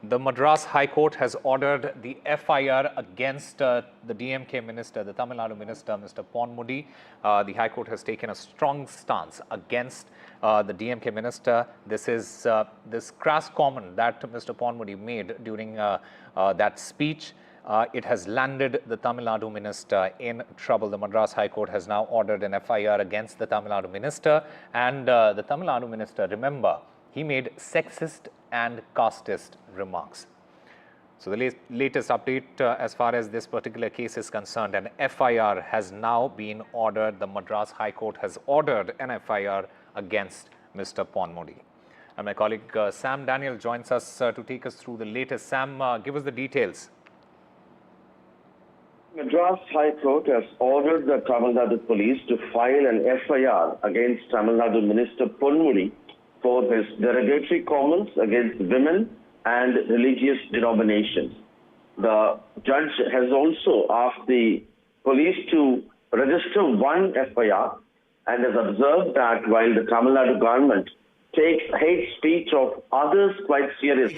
The Madras High Court has ordered the FIR against the DMK minister, the Tamil Nadu minister, Mr. Ponmudy. The High Court has taken a strong stance against the DMK minister. This is this crass comment that Mr. Ponmudy made during that speech. It has landed the Tamil Nadu minister in trouble. The Madras High Court has now ordered an FIR against the Tamil Nadu minister. And the Tamil Nadu minister, remember, he made sexist and casteist remarks. So the latest update as far as this particular case is concerned, an FIR has now been ordered. The Madras High Court has ordered an FIR against Mr. Ponmudy. And my colleague Sam Daniel joins us to take us through the latest. Sam, give us the details. Madras High Court has ordered the Tamil Nadu police to file an FIR against Tamil Nadu Minister Ponmudy for his derogatory comments against women and religious denominations. The judge has also asked the police to register one FIR and has observed that while the Tamil Nadu government takes hate speech of others quite seriously,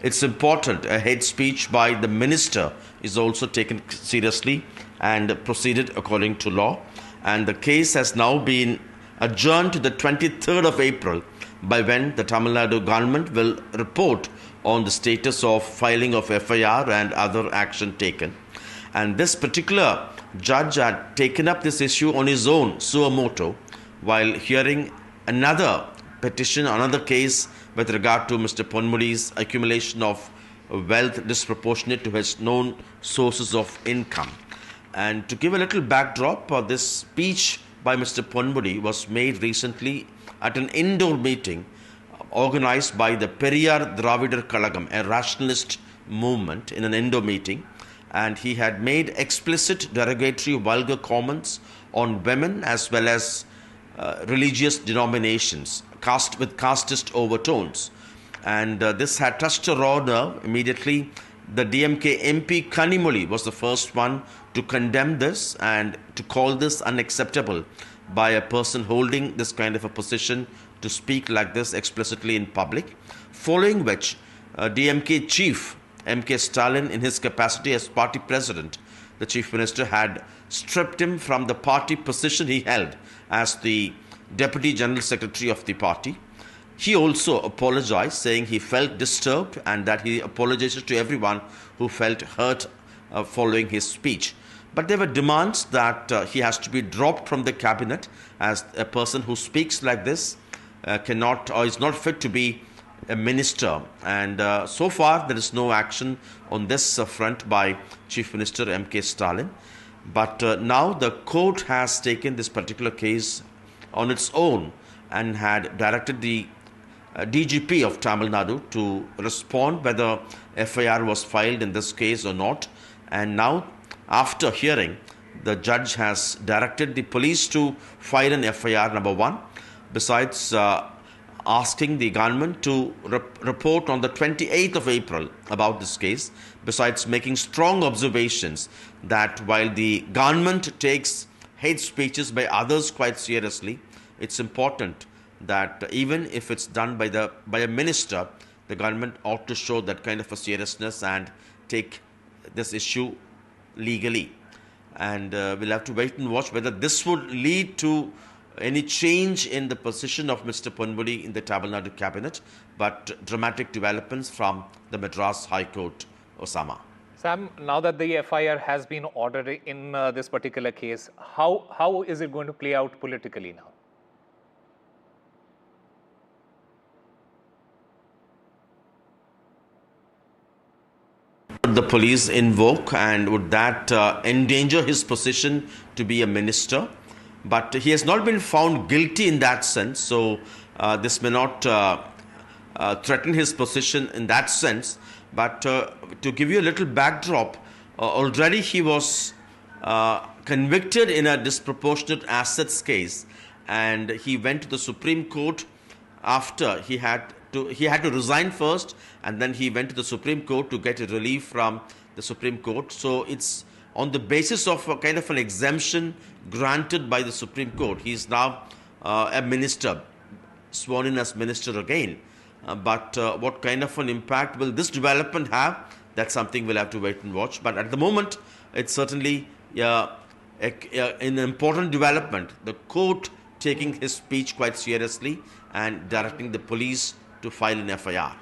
it's important a hate speech by the minister is also taken seriously and proceeded according to law. And the case has now been adjourned to the 23rd of April, by when the Tamil Nadu government will report on the status of filing of FIR and other action taken. And this particular judge had taken up this issue on his own, suo motu, while hearing another petition, another case with regard to Mr. Ponmudy's accumulation of wealth disproportionate to his known sources of income. And to give a little backdrop, this speech by Mr. Ponmudy was made recently at an indoor meeting organized by the Periyar Dravidar Kalagam, a rationalist movement, in an indoor meeting. And he had made explicit derogatory vulgar comments on women as well as religious denominations, with casteist overtones. And this had touched a raw nerve. Immediately, the DMK MP Kanimoli was the first one to condemn this and to call this unacceptable by a person holding this kind of a position to speak like this explicitly in public. Following which, DMK chief M.K. Stalin, in his capacity as party president, the chief minister, had stripped him from the party position he held as the deputy general secretary of the party. He also apologized, saying he felt disturbed and that he apologized to everyone who felt hurt following his speech. But there were demands that he has to be dropped from the cabinet, as a person who speaks like this cannot or is not fit to be a minister. And so far there is no action on this front by Chief Minister M.K. Stalin. But now the court has taken this particular case on its own and had directed the DGP of Tamil Nadu to respond whether FIR was filed in this case or not. And now, after hearing, the judge has directed the police to file an FIR number 1, besides asking the government to report on the 28th of April about this case, besides making strong observations that while the government takes hate speeches by others quite seriously, it's important that even if it's done by a minister, the government ought to show that kind of a seriousness and take this issue legally. And we'll have to wait and watch whether this would lead to any change in the position of Mr. Ponmudy in the Tamil Nadu cabinet. But dramatic developments from the Madras High Court, Osama. Sam, now that the FIR has been ordered in this particular case, how is it going to play out politically now? The police invoke, and would that endanger his position to be a minister? But he has not been found guilty in that sense, so this may not threaten his position in that sense. But to give you a little backdrop, already he was convicted in a disproportionate assets case, and he went to the Supreme Court after he had to resign first, and then he went to the Supreme Court to get a relief from the Supreme Court. So it's on the basis of a kind of an exemption granted by the Supreme Court. He is now a minister, sworn in as minister again. But what kind of an impact will this development have? That's something we'll have to wait and watch. But at the moment, it's certainly an important development. The court taking his speech quite seriously and directing the police to file an FIR.